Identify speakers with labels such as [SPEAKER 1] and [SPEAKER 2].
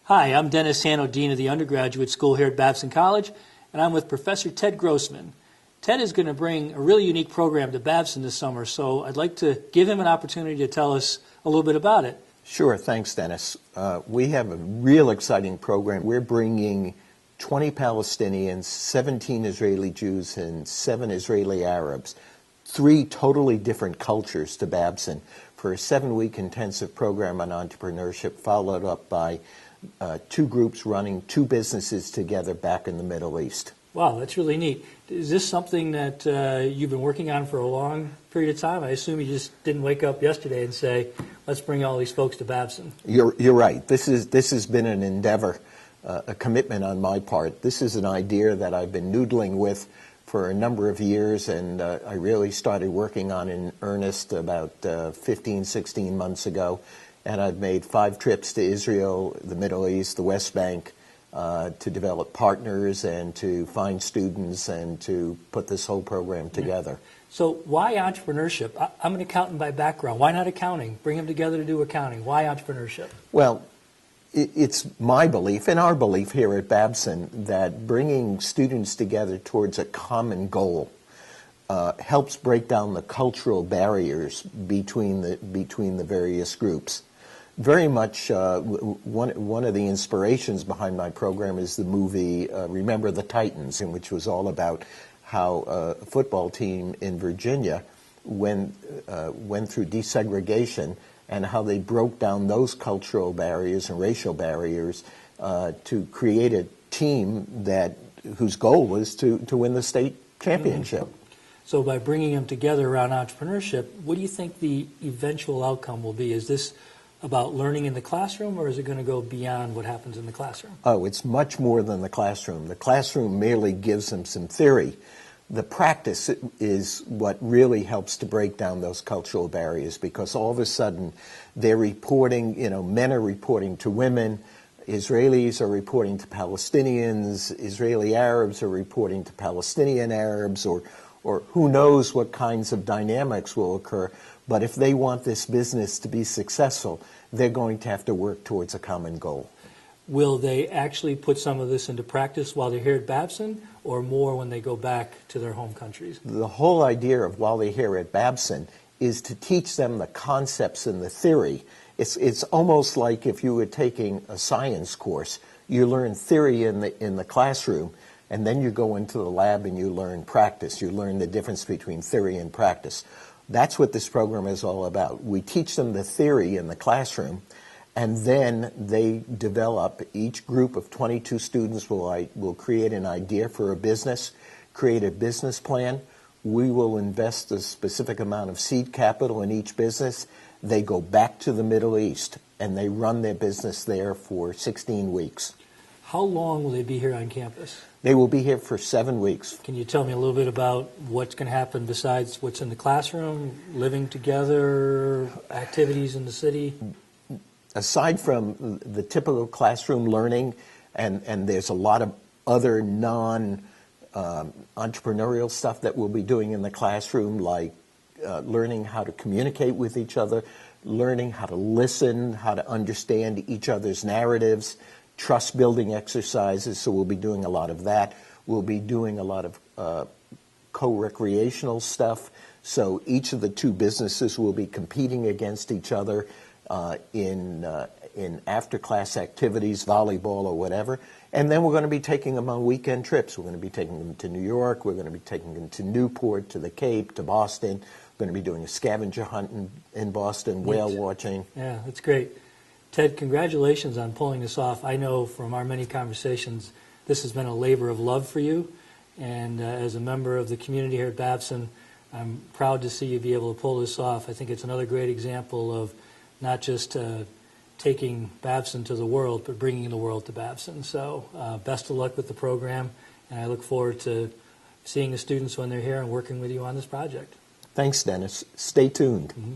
[SPEAKER 1] Hi, I'm Dennis Hanno, Dean of the Undergraduate School here at Babson College, and I'm with Professor Ted Grossman. Ted is going to bring a really unique program to Babson this summer, so I'd like to give him an opportunity to tell us a little bit about it.
[SPEAKER 2] Sure, thanks, Dennis. We have a real exciting program. We're bringing 20 Palestinians, 17 Israeli Jews, and 7 Israeli Arabs, 3 totally different cultures to Babson for a 7-week intensive program on entrepreneurship, followed up by 2 groups running 2 businesses together back in the Middle East.
[SPEAKER 1] Wow, that's really neat. Is this something that you've been working on for a long period of time? I assume you just didn't wake up yesterday and say, let's bring all these folks to Babson.
[SPEAKER 2] You're right. This has been an endeavor, a commitment on my part. This is an idea that I've been noodling with for a number of years, and I really started working on in earnest about 15, 16 months ago. And I've made 5 trips to Israel, the Middle East, the West Bank, to develop partners and to find students and to put this whole program together.
[SPEAKER 1] So why entrepreneurship? I'm an accountant by background. Why not accounting? Bring them together to do accounting. Why entrepreneurship?
[SPEAKER 2] Well, it's my belief and our belief here at Babson that bringing students together towards a common goal helps break down the cultural barriers between the various groups. Very much one of the inspirations behind my program is the movie Remember the Titans, in which was all about how a football team in Virginia went through desegregation and how they broke down those cultural barriers and racial barriers to create a team whose goal was to win the state championship.
[SPEAKER 1] Mm-hmm. So by bringing them together around entrepreneurship, what do you think the eventual outcome will be? Is this about learning in the classroom, or is it going to go beyond what happens in the classroom?
[SPEAKER 2] Oh, it's much more than the classroom. The classroom merely gives them some theory. The practice is what really helps to break down those cultural barriers, because all of a sudden they're reporting, men are reporting to women, Israelis are reporting to Palestinians, Israeli Arabs are reporting to Palestinian Arabs, or who knows what kinds of dynamics will occur. But if they want this business to be successful, they're going to have to work towards a common goal.
[SPEAKER 1] Will they actually put some of this into practice while they're here at Babson, or more when they go back to their home countries?
[SPEAKER 2] The whole idea of while they're here at Babson is to teach them the concepts and the theory. It's almost like if you were taking a science course. You learn theory in the classroom, and then you go into the lab and you learn practice. You learn the difference between theory and practice. That's what this program is all about. We teach them the theory in the classroom, and then they develop, each group of 22 students will create an idea for a business, create a business plan. We will invest a specific amount of seed capital in each business. They go back to the Middle East, and they run their business there for 16 weeks.
[SPEAKER 1] How long will they be here on campus?
[SPEAKER 2] They will be here for 7 weeks.
[SPEAKER 1] Can you tell me a little bit about what's going to happen besides what's in the classroom, living together, activities in the city?
[SPEAKER 2] Aside from the typical classroom learning, and there's a lot of other non-entrepreneurial stuff that we'll be doing in the classroom, like learning how to communicate with each other, learning how to listen, how to understand each other's narratives, trust-building exercises, so we'll be doing a lot of that. We'll be doing a lot of co-recreational stuff, so each of the 2 businesses will be competing against each other in after-class activities, volleyball or whatever. And then we're going to be taking them on weekend trips. We're going to be taking them to New York. We're going to be taking them to Newport, to the Cape, to Boston. We're going to be doing a scavenger hunt in Boston, whale watching.
[SPEAKER 1] Yeah, that's great. Ted, congratulations on pulling this off. I know from our many conversations, this has been a labor of love for you. And as a member of the community here at Babson, I'm proud to see you be able to pull this off. I think it's another great example of not just taking Babson to the world, but bringing the world to Babson. So best of luck with the program, and I look forward to seeing the students when they're here and working with you on this project.
[SPEAKER 2] Thanks, Dennis. Stay tuned.
[SPEAKER 1] Mm-hmm.